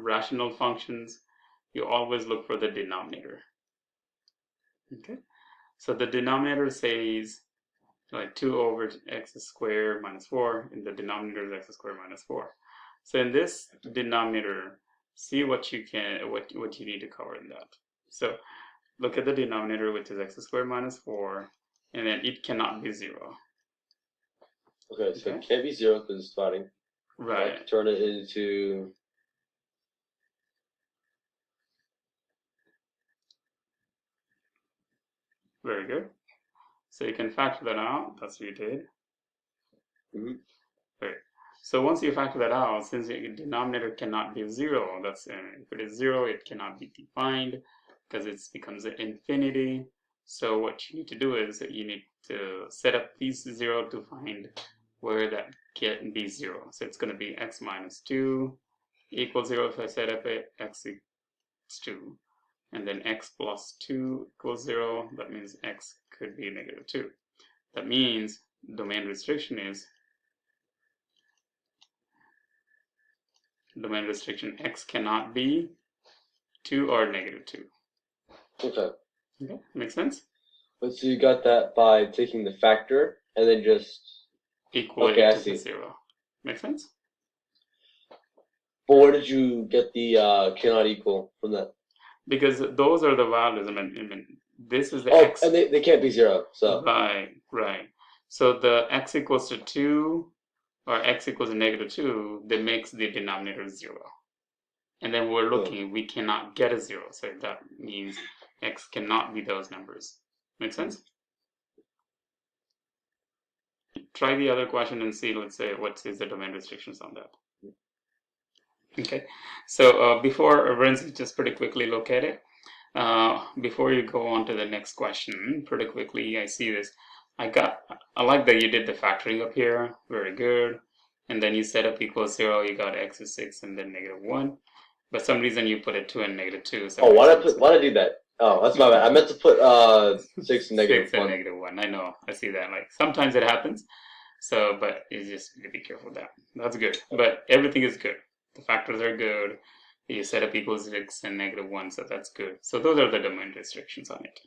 rational functions, you always look for the denominator. Okay, so the denominator says like 2 over x squared minus 4, and the denominator is x squared minus 4. So in this denominator, see what you need to cover in that. So look at the denominator, which is x squared minus 4, and then it cannot be 0. Okay, so it can't be 0 because it's dividing. Right. I can turn it into... Very good. So you can factor that out. That's what you did. Right. So once you factor that out, since the denominator cannot be 0, that's if it is 0, it cannot be defined because it becomes an infinity. So what you need to do is you need to set up these 0 to find where that can be 0. So it's going to be x minus 2 equals 0 if I set up it, x equals 2. And then x plus 2 equals 0. That means x could be negative 2. That means domain restriction is x cannot be 2 or negative 2. Okay. Okay, makes sense? But so you got that by taking the factor and then just equal it to the 0. Make sense? But where did you get the cannot equal from that? Because those are the values. I mean this is the x. And they can't be 0. So right. So the x equals to 2 or x equals to negative 2, that makes the denominator 0. And then we're looking, we cannot get a 0. So that means x cannot be those numbers. Make sense? Try the other question and see, let's say, what is the domain restrictions on that. Okay, so before rinse, just pretty quickly look at it. Before you go on to the next question, pretty quickly, I see this. I like that you did the factoring up here. Very good. And then you set up equals 0, you got x is 6 and then negative 1. But some reason you put it 2 and negative 2. So why did I do that? Oh, that's my bad. I meant to put 6 and negative 1. 6 and negative 1. I know. I see that. Like sometimes it happens. So, but you just need to be careful with that. That's good. But everything is good. The factors are good. You set up equals 6 and negative 1, so that's good. So those are the domain restrictions on it.